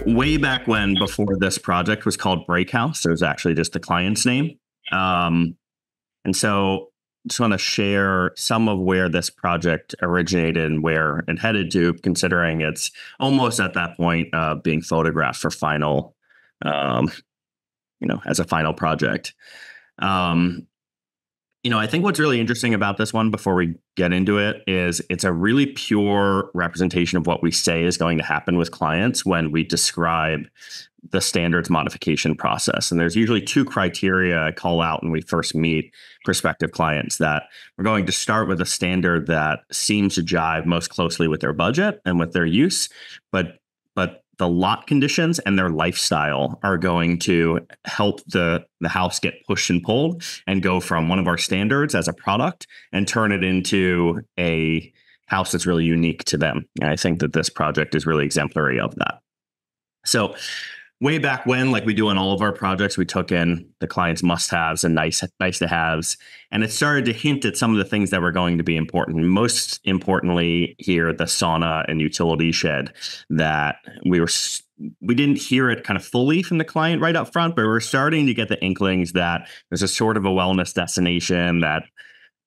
way back when, before this project was called Break House, it was actually just the client's name. And so just want to share some of where this project originated and where it headed to, considering it's almost at that point being photographed for final, as a final project. I think what's really interesting about this one before we get into it is it's a really pure representation of what we say is going to happen with clients when we describe the standards modification process. And there's usually two criteria I call out when we first meet prospective clients: that we're going to start with a standard that seems to jive most closely with their budget and with their use, but the lot conditions and their lifestyle are going to help the house get pushed and pulled and go from one of our standards as a product and turn it into a house that's really unique to them. And I think that this project is really exemplary of that. So way back when, like we do in all of our projects, we took in the client's must-haves and nice to haves, and it started to hint at some of the things that were going to be important. Most importantly here, the sauna and utility shed, that we didn't hear it kind of fully from the client right up front, but we're starting to get the inklings that there's a sort of a wellness destination, that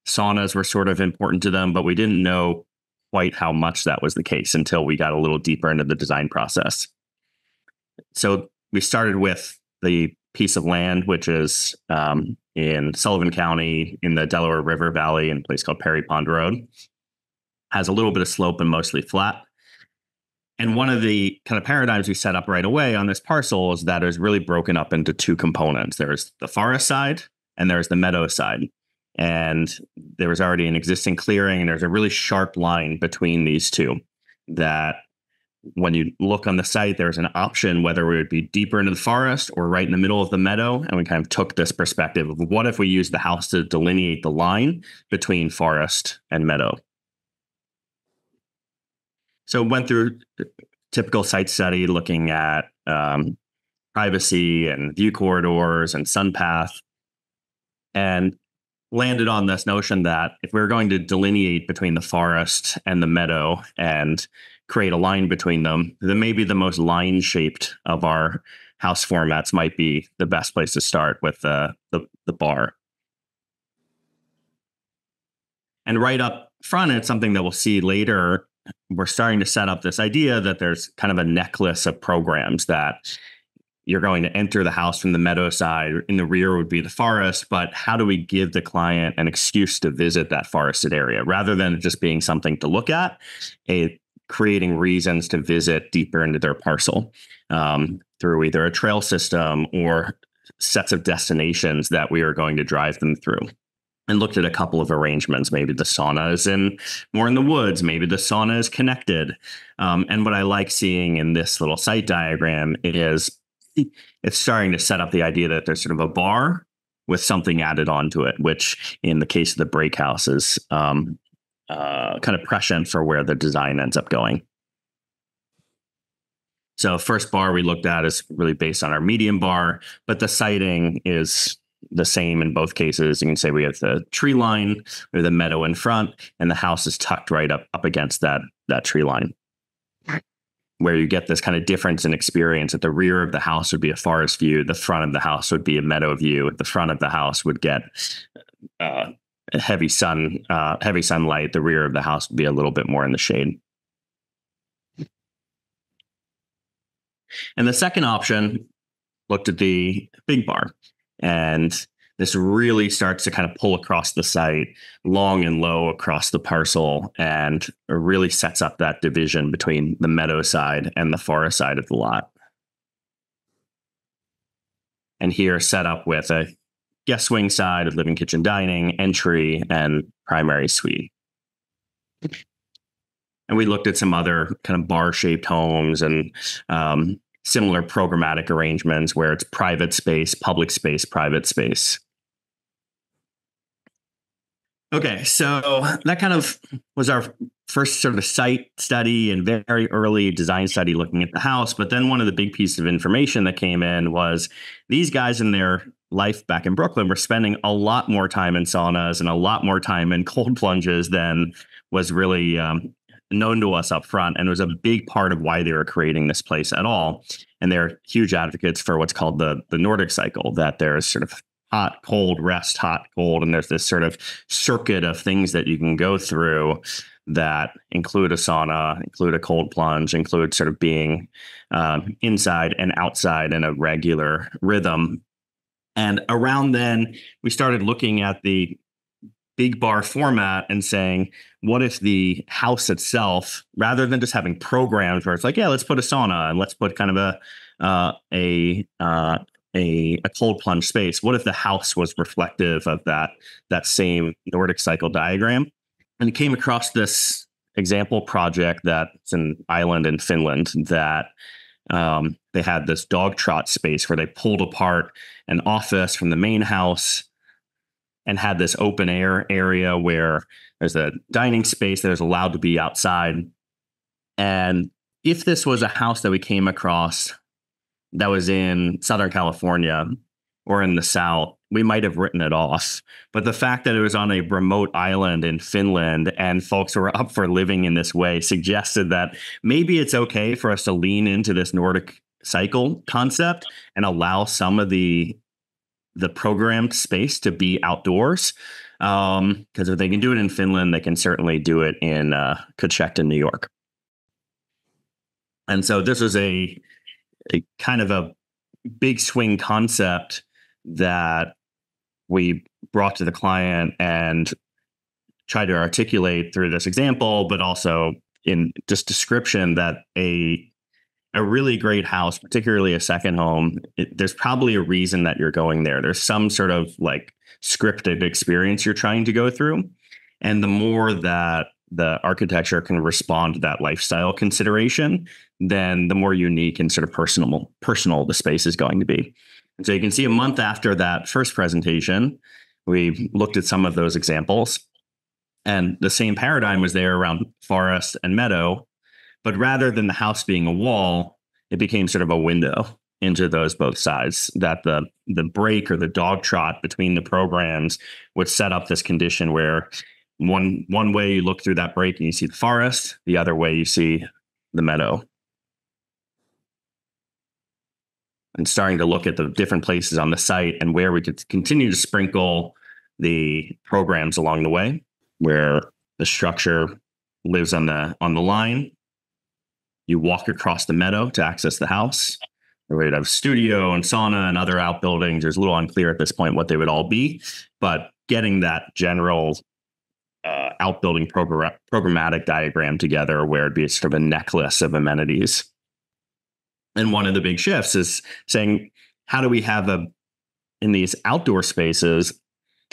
saunas were sort of important to them, but we didn't know quite how much that was the case until we got a little deeper into the design process. So we started with the piece of land, which is in Sullivan County in the Delaware River Valley in a place called Perry Pond Road. Has a little bit of slope and mostly flat. And one of the kind of paradigms we set up right away on this parcel is that it is really broken up into two components. There's the forest side and there's the meadow side. And there was already an existing clearing, and there's a really sharp line between these two that when you look on the site, there's an option whether we would be deeper into the forest or right in the middle of the meadow. And we kind of took this perspective of what if we use the house to delineate the line between forest and meadow. So went through typical site study looking at privacy and view corridors and sun path, and landed on this notion that if we were going to delineate between the forest and the meadow and create a line between them, then maybe the most line-shaped of our house formats might be the best place to start with the bar. And right up front, it's something that we'll see later. We're starting to set up this idea that there's kind of a necklace of programs that you're going to enter the house from the meadow side. In the rear would be the forest, but how do we give the client an excuse to visit that forested area rather than just being something to look at? Creating reasons to visit deeper into their parcel through either a trail system or sets of destinations that we are going to drive them through. And looked at a couple of arrangements. Maybe the sauna is more in the woods. Maybe the sauna is connected. And what I like seeing in this little site diagram is it's starting to set up the idea that there's sort of a bar with something added onto it, which in the case of the break house is kind of prescient for where the design ends up going. So first bar we looked at is really based on our medium bar, but the siting is the same in both cases. You can say we have the tree line or the meadow in front, and the house is tucked right up against that tree line, where you get this kind of difference in experience. At the rear of the house would be a forest view. The front of the house would be a meadow view. At the front of the house would get heavy sunlight. The rear of the house would be a little bit more in the shade. And the second option looked at the big bar, and this really starts to kind of pull across the site, long and low across the parcel, and really sets up that division between the meadow side and the forest side of the lot. And here set up with a guest wing side of living, kitchen, dining, entry, and primary suite. And we looked at some other kind of bar-shaped homes and similar programmatic arrangements where it's private space, public space, private space. Okay, so that kind of was our first sort of site study and very early design study looking at the house. But then one of the big pieces of information that came in was these guys in their life back in Brooklyn were spending a lot more time in saunas and a lot more time in cold plunges than was really known to us up front. And it was a big part of why they were creating this place at all. And they're huge advocates for what's called the Nordic cycle, that there's sort of hot, cold, rest, hot, cold. And there's this sort of circuit of things that you can go through that include a sauna, include a cold plunge, include sort of being inside and outside in a regular rhythm. And around then, we started looking at the big bar format and saying, what if the house itself, rather than just having programs where it's like, yeah, let's put a sauna and let's put kind of a cold plunge space. What if the house was reflective of that same Nordic cycle diagram? And came across this example project that's an island in Finland that they had this dog trot space where they pulled apart an office from the main house and had this open air area where there's a dining space that is allowed to be outside. And if this was a house that we came across that was in Southern California or in the South, we might have written it off. But the fact that it was on a remote island in Finland and folks were up for living in this way suggested that maybe it's okay for us to lean into this Nordic cycle concept and allow some of the programmed space to be outdoors. Because if they can do it in Finland, they can certainly do it in Coachella, New York. And so this was a kind of a big swing concept that we brought to the client and tried to articulate through this example, but also in just description that a really great house, particularly a second home, there's probably a reason that you're going there. There's some sort of like scripted experience you're trying to go through. And the more that the architecture can respond to that lifestyle consideration, then the more unique and sort of personal the space is going to be. And so you can see a month after that first presentation, we looked at some of those examples, and the same paradigm was there around forest and meadow. But rather than the house being a wall, it became sort of a window into those both sides, that the break or the dog trot between the programs would set up this condition where one way you look through that break and you see the forest, the other way you see the meadow. And starting to look at the different places on the site and where we could continue to sprinkle the programs along the way, where the structure lives on the line. You walk across the meadow to access the house. We'd have studio and sauna and other outbuildings. There's a little unclear at this point what they would all be, but getting that general outbuilding programmatic diagram together where it'd be sort of a necklace of amenities. And one of the big shifts is saying, how do we have in these outdoor spaces,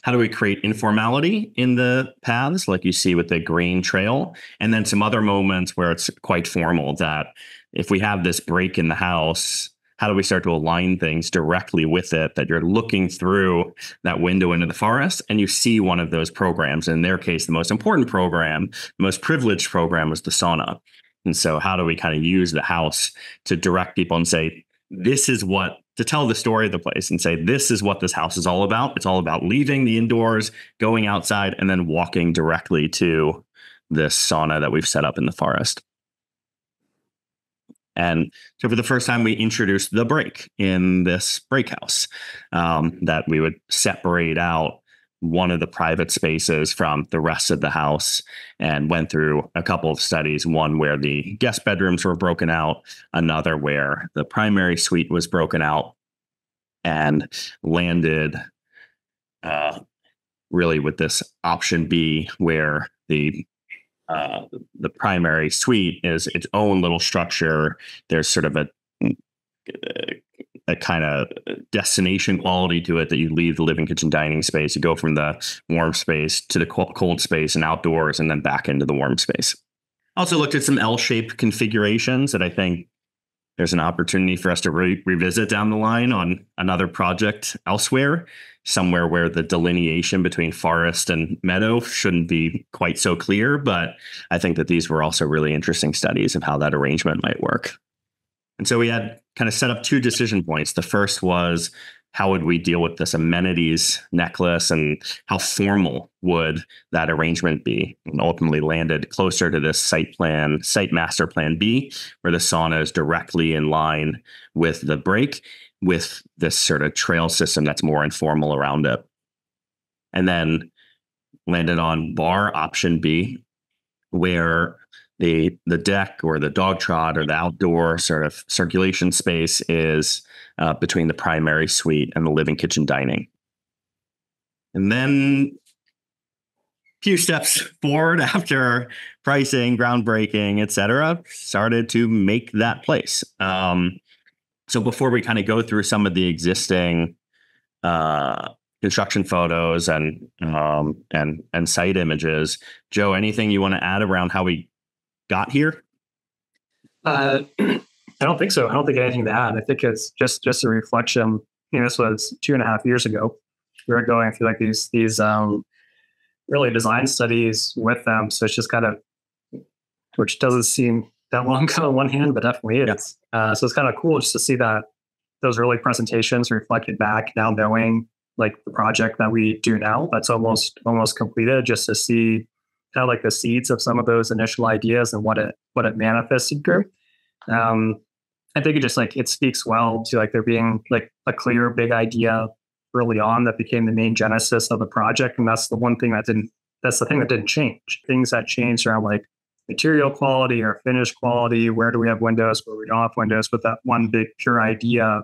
how do we create informality in the paths, like you see with the green trail, and then some other moments where it's quite formal, that if we have this break in the house, how do we start to align things directly with it, that you're looking through that window into the forest and you see one of those programs. In their case, the most important program, the most privileged program was the sauna. And so how do we kind of use the house to direct people and say, to tell the story of the place and say, this is what this house is all about. It's all about leaving the indoors, going outside, and then walking directly to this sauna that we've set up in the forest. And so for the first time, we introduced the break in this break house, that we would separate out one of the private spaces from the rest of the house, and went through a couple of studies, one where the guest bedrooms were broken out, another where the primary suite was broken out, and landed really with this option B, where the primary suite is its own little structure. There's sort of a kind of destination quality to it, that you leave the living, kitchen, dining space, you go from the warm space to the cold space and outdoors, and then back into the warm space. Also looked at some L-shaped configurations that I think there's an opportunity for us to revisit down the line on another project elsewhere, somewhere where the delineation between forest and meadow shouldn't be quite so clear. But I think that these were also really interesting studies of how that arrangement might work. And so we had kind of set up two decision points. The first was, how would we deal with this amenities necklace, and how formal would that arrangement be? And ultimately landed closer to this site master plan B, where the sauna is directly in line with the break, with this sort of trail system that's more informal around it. And then landed on bar option B, where the deck or the dog trot or the outdoor sort of circulation space is between the primary suite and the living, kitchen, dining. And then a few steps forward after pricing, groundbreaking, et cetera, started to make that place. So before we kind of go through some of the existing construction photos and site images, Joe, anything you want to add around how we got here? I don't think so. I don't think anything to add. I think it's just a reflection. This was 2.5 years ago. We were going through like these really design studies with them. So it's just kind of, which doesn't seem that long ago on one hand, but definitely is. Yeah. So it's kind of cool just to see that those early presentations reflected back now, knowing like the project that we do now that's almost completed, just to see kind of like the seeds of some of those initial ideas and what it manifested through. I think it just like it speaks well to like there being like a clear big idea early on that became the main genesis of the project, and that's the thing that didn't change. Things that changed around like material quality or finish quality, where do we have windows, where we don't have windows, but that one big pure idea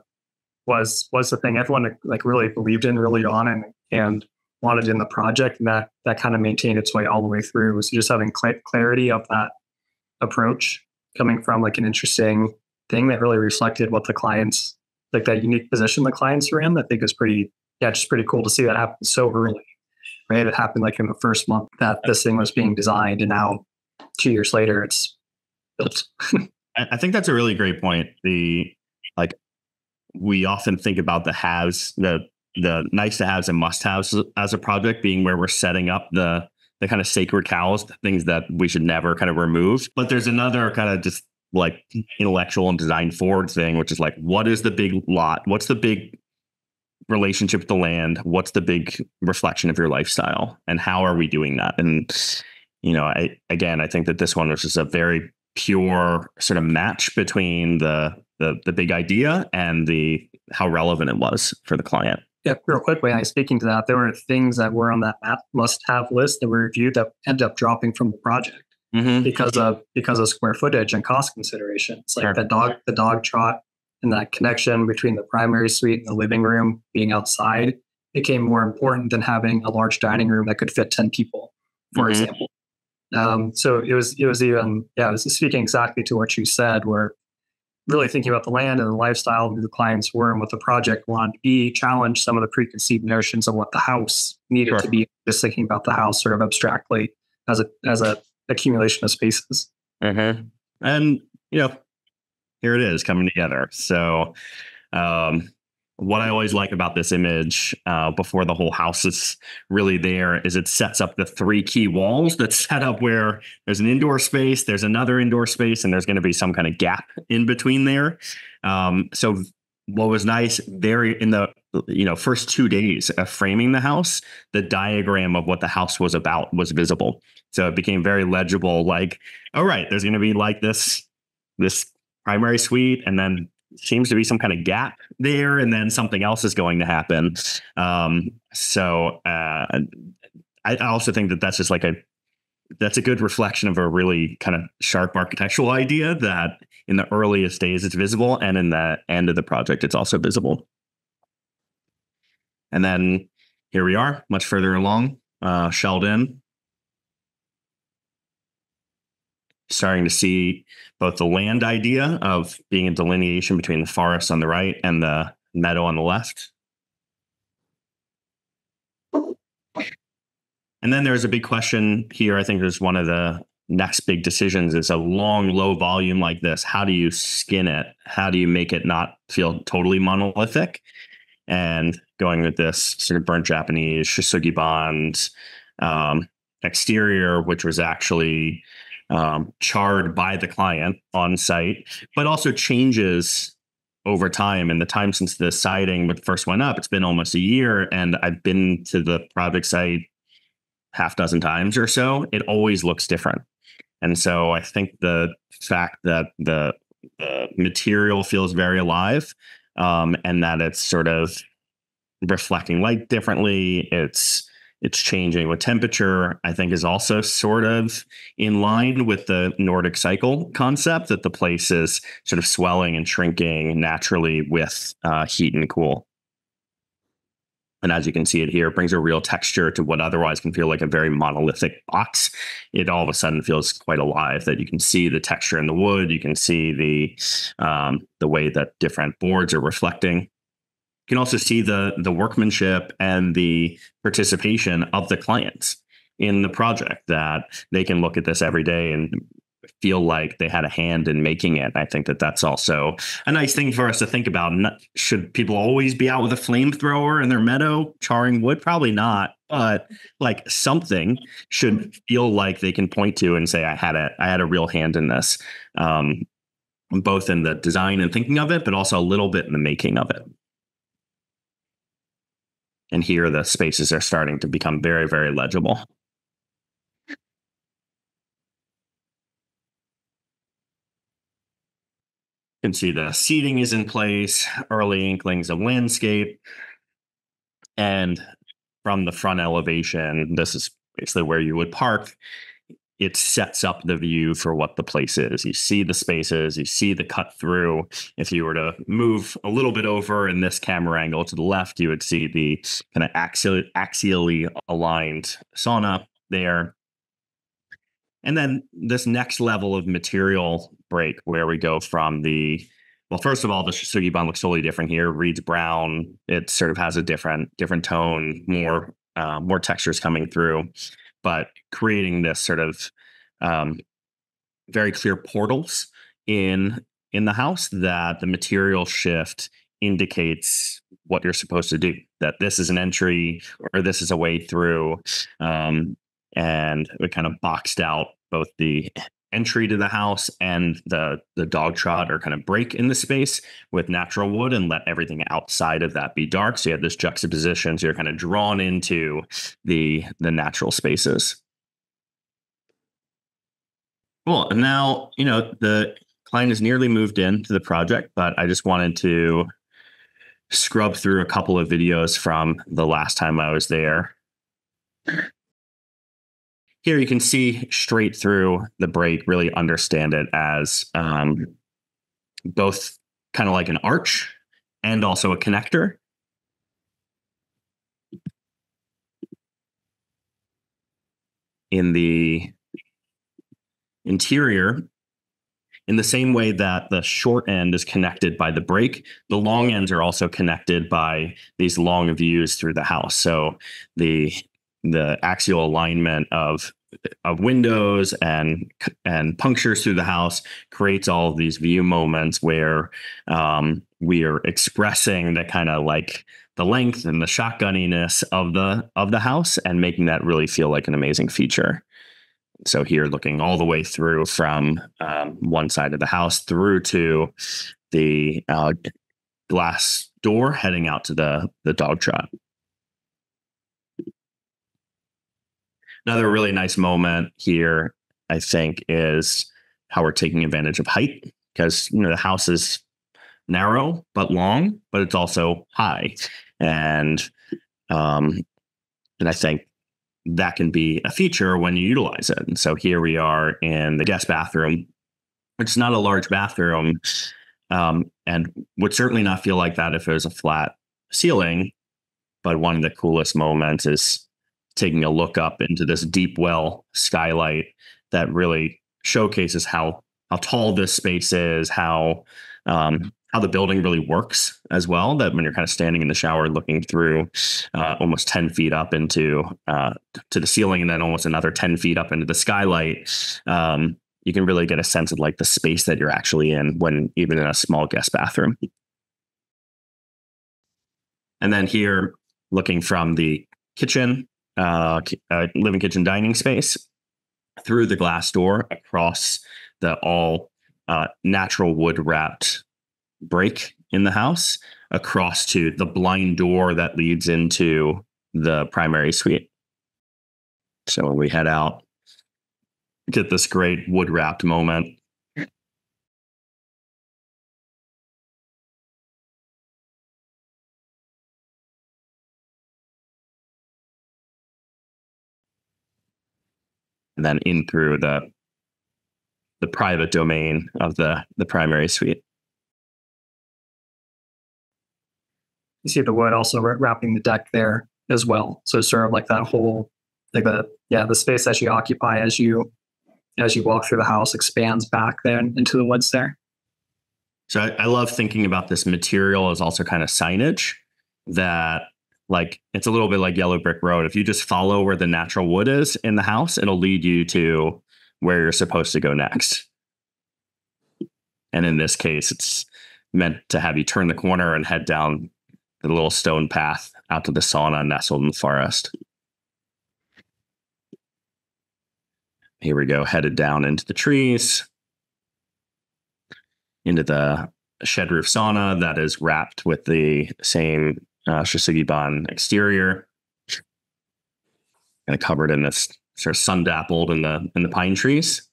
was the thing everyone like really believed in early on and wanted in the project, and that kind of maintained its way all the way through. So just having clarity of that approach coming from like an interesting thing that really reflected what the clients, like that unique position the clients were in, I think is pretty cool to see that happen so early, right? It happened like in the first month that this thing was being designed, and now 2 years later it's built. I think that's a really great point. We often think about the haves, the nice to haves and must haves as a project being where we're setting up the kind of sacred cows, the things that we should never kind of remove. But there's another kind of just like intellectual and design forward thing, which is like, what is the big lot? What's the big relationship with the land? What's the big reflection of your lifestyle? And how are we doing that? And, I think that this one was just a very pure sort of match between the big idea and how relevant it was for the client. Yeah, real quickly, speaking to that, there were things that were on that must-have list that were reviewed that ended up dropping from the project because of square footage and cost considerations. Like the dog trot and that connection between the primary suite and the living room being outside became more important than having a large dining room that could fit 10 people, for example. So it was speaking exactly to what you said, where really thinking about the land and the lifestyle of who the clients were and what the project wanted to be, challenge some of the preconceived notions of what the house needed to be, just thinking about the house sort of abstractly as a accumulation of spaces. And, here it is coming together. So what I always like about this image before the whole house is really there is it sets up the 3 key walls that set up where there's an indoor space, there's another indoor space, and there's going to be some kind of gap in between there. So what was nice there in the first 2 days of framing the house, the diagram of what the house was about was visible. So it became very legible, like, all right, there's going to be like this primary suite, and then seems to be some kind of gap there, and then something else is going to happen. So I also think that that's just like that's a good reflection of a really kind of sharp architectural idea that in the earliest days it's visible, and in the end of the project it's also visible. And then here we are, much further along, shelled in. Starting to see both the land idea of being a delineation between the forest on the right and the meadow on the left. And then there's a big question here. I think there's one of the next big decisions is a long, low volume like this. How do you skin it? How do you make it not feel totally monolithic? And going with this sort of burnt Japanese shisugi bond exterior, which was actually charred by the client on site, but also changes over time, and the time since the siding first went up, it's been almost a year, and I've been to the project site half dozen times or so. It always looks different. And so I think the fact that the material feels very alive, and that it's sort of reflecting light differently, it's changing with temperature, I think is also sort of in line with the Nordic cycle concept, that the place is sort of swelling and shrinking naturally with heat and cool. And as you can see it here, it brings a real texture to what otherwise can feel like a very monolithic box. It all of a sudden feels quite alive, that you can see the texture in the wood. You can see the way that different boards are reflecting. You can also see the workmanship and the participation of the clients in the project, that they can look at this every day and feel like they had a hand in making it. I think that that's also a nice thing for us to think about. Should people always be out with a flamethrower in their meadow charring wood? Probably not, but like something should feel like they can point to and say, I had a real hand in this, both in the design and thinking of it, but also a little bit in the making of it. And here the spaces are starting to become very, very legible. You can see the seating is in place, early inklings of landscape. And from the front elevation, this is basically where you would park. It sets up the view for what the place is. You see the spaces, you see the cut through. If you were to move a little bit over in this camera angle to the left, you would see the kind of axially aligned sauna there. And then this next level of material break, where we go from first of all, the Shisugi looks totally different here. Reed's brown. It sort of has a different tone, more textures coming through, but creating this sort of very clear portals in the house, that the material shift indicates what you're supposed to do, that this is an entry or this is a way through. And we kind of boxed out both the entry to the house and the dog trot or kind of break in the space with natural wood, and let everything outside of that be dark. So you have this juxtaposition. So you're kind of drawn into the natural spaces. Cool. And now, the client is nearly moved into the project, but I just wanted to scrub through a couple of videos from the last time I was there. Here you can see straight through the break, really understand it as both kind of like an arch and also a connector. In the interior, in the same way that the short end is connected by the break, the long ends are also connected by these long views through the house. So the axial alignment of windows and punctures through the house creates all of these view moments where we are expressing the kind of like the length and the shotgunniness of the house, and making that really feel like an amazing feature. So here, looking all the way through from one side of the house through to the glass door heading out to the dog trot. Another really nice moment here, I think, is how we're taking advantage of height, because the house is narrow but long, but it's also high, and I think that can be a feature when you utilize it. And so here we are in the guest bathroom, which is not a large bathroom, and would certainly not feel like that if it was a flat ceiling. But one of the coolest moments is taking a look up into this deep well skylight that really showcases how tall this space is, how the building really works as well. That when you're kind of standing in the shower looking through almost 10 feet up into to the ceiling, and then almost another 10 feet up into the skylight, you can really get a sense of like the space that you're actually in, when even in a small guest bathroom. And then here, looking from the kitchen, living kitchen dining space, through the glass door across the all natural wood wrapped break in the house across to the blind door that leads into the primary suite. So when we head out, get this great wood wrapped moment. And then in through the private domain of the primary suite. You see the wood also wrapping the deck there as well. So sort of like that whole, like the space that you occupy as you walk through the house expands back then into the woods there. So I love thinking about this material as also kind of signage that, like, it's a little bit like Yellow Brick Road. If you just follow where the natural wood is in the house, it'll lead you to where you're supposed to go next. And in this case, it's meant to have you turn the corner and head down the little stone path out to the sauna nestled in the forest. Here we go, headed down into the trees, into the shed roof sauna that is wrapped with the same Shisugiban exterior, kind of covered in this sort of sun dappled in the pine trees.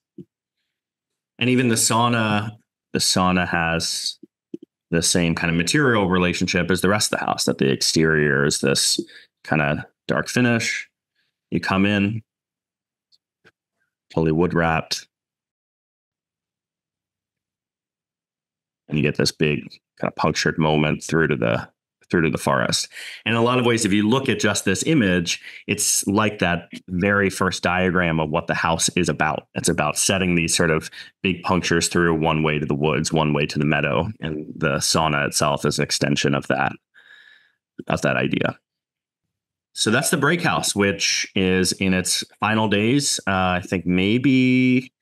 And even the sauna has the same kind of material relationship as the rest of the house, that the exterior is this kind of dark finish. You come in, totally wood wrapped, and you get this big kind of punctured moment through to the forest. And in a lot of ways, if you look at just this image, it's like that very first diagram of what the house is about. It's about setting these sort of big punctures through, one way to the woods, one way to the meadow. And the sauna itself is an extension of that idea. So that's the break house, which is in its final days. I think maybe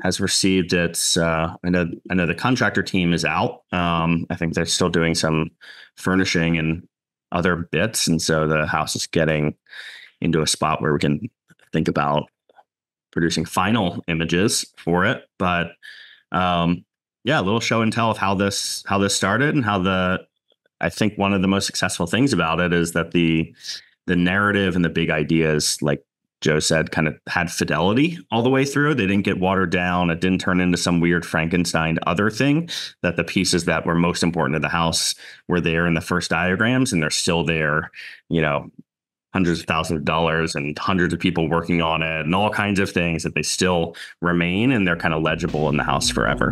has received its, I know the contractor team is out. I think they're still doing some furnishing and other bits. And so the house is getting into a spot where we can think about producing final images for it. But a little show and tell of how this started, and how I think one of the most successful things about it is that the narrative and the big ideas, like Joe said, kind of had fidelity all the way through. They didn't get watered down. It didn't turn into some weird Frankenstein other thing. That the pieces that were most important to the house were there in the first diagrams, and they're still there, hundreds of thousands of dollars and hundreds of people working on it and all kinds of things, that they still remain, and they're kind of legible in the house forever.